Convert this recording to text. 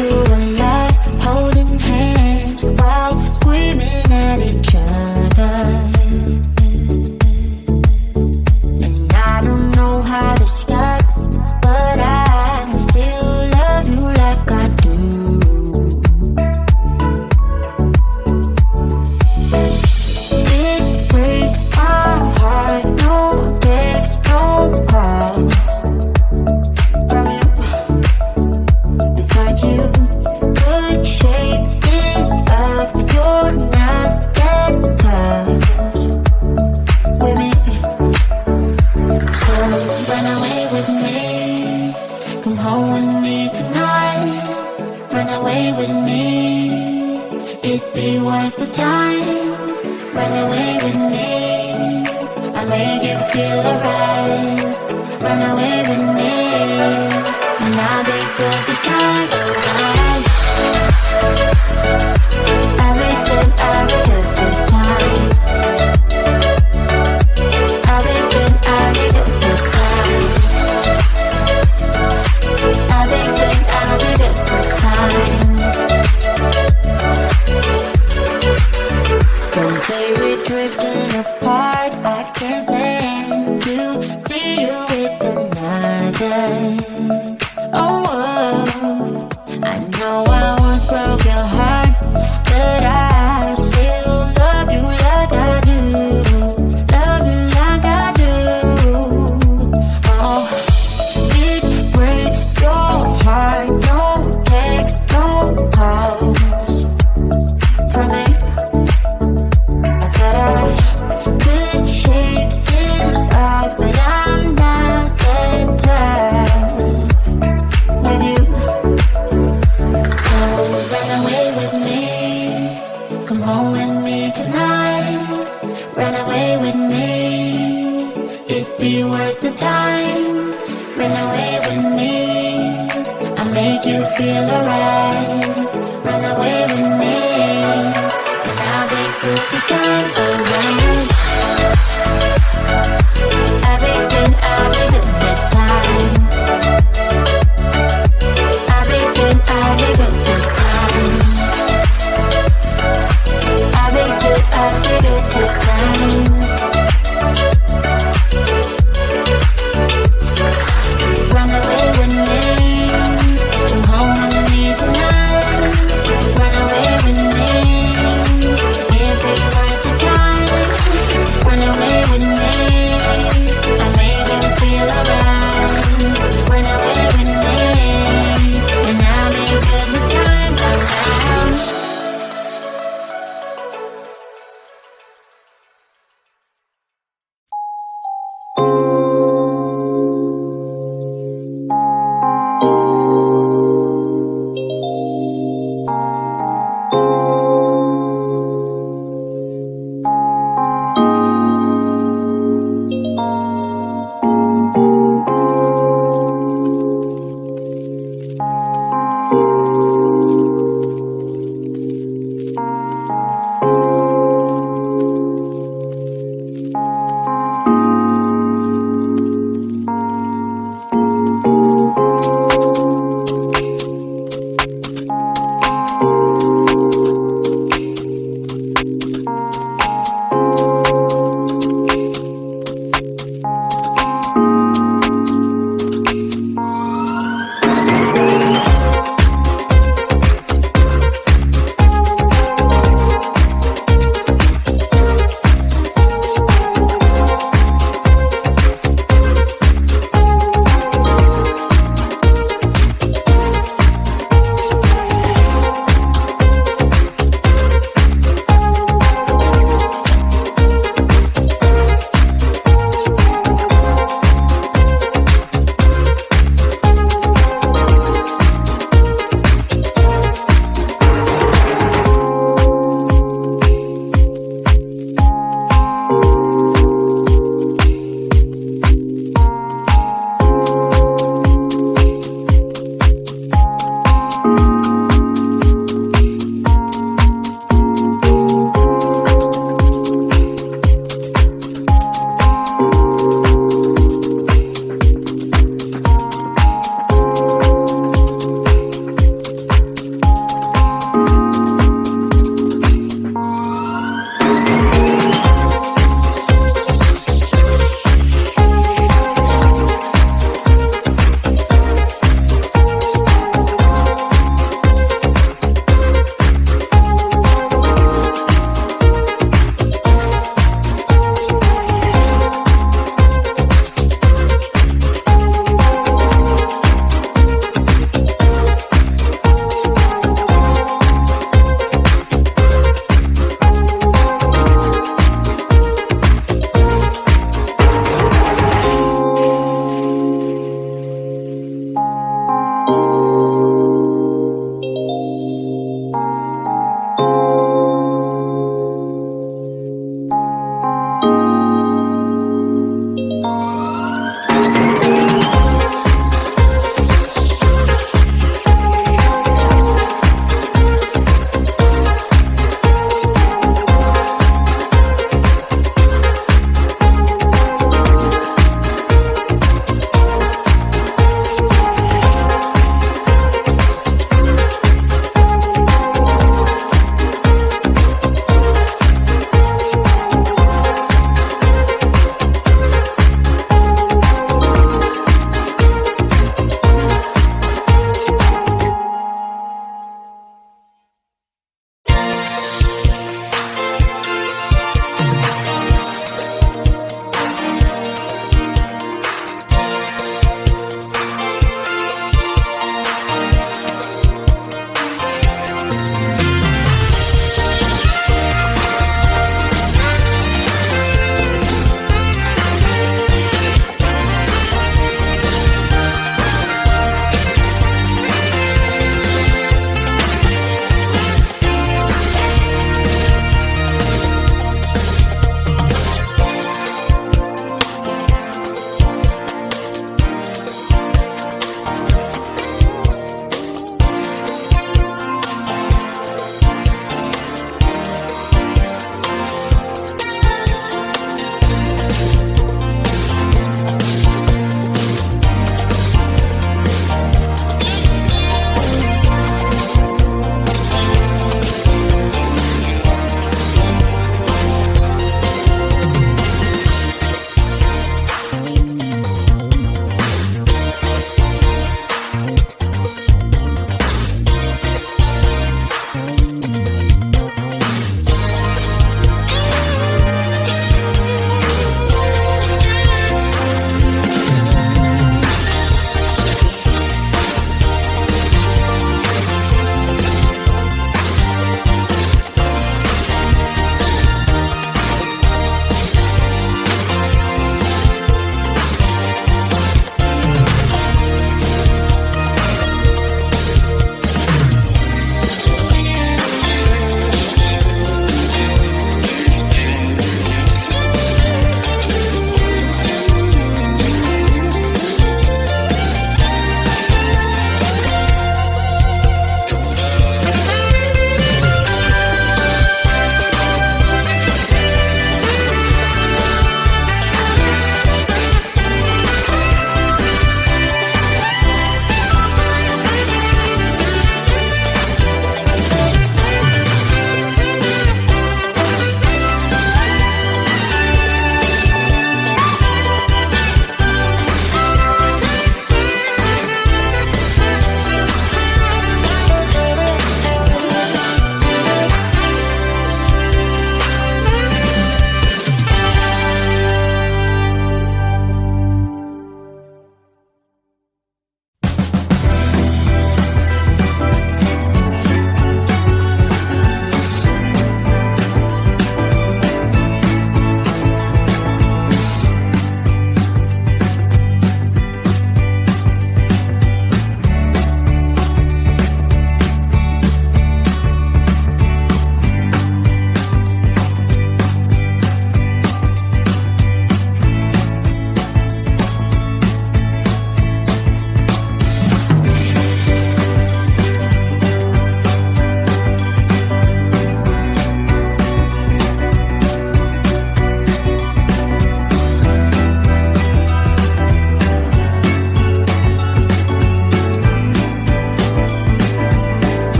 to a light, holding hands while screaming at each other. And I don't know how to start, but I still love you like I do. It breaks my heart, no text, no calls from you. Without you, could shake this up. You're not that tough with me. So run away with me, come home with me tonight. Run away with me, it'd be worth the time. Run away with me, I made you feel alright. Run away with me, and I'll be good this time around. I'll be good this time. I'll be good this time. I'll be good this time. Don't say we're drifting apart, I can't stand to see you with another. Oh, I know I once broke your heart, but I still love you like I do. Love you like I do. Oh, it breaks your heart, no text, no calls from me. I thought I could shake this off, but I'm not that tough with you. So run away with me, come home with me tonight. Run away with me, it'd be worth the time. Run away with me, I make you feel alright. Run away with me, and I'll be good this time around.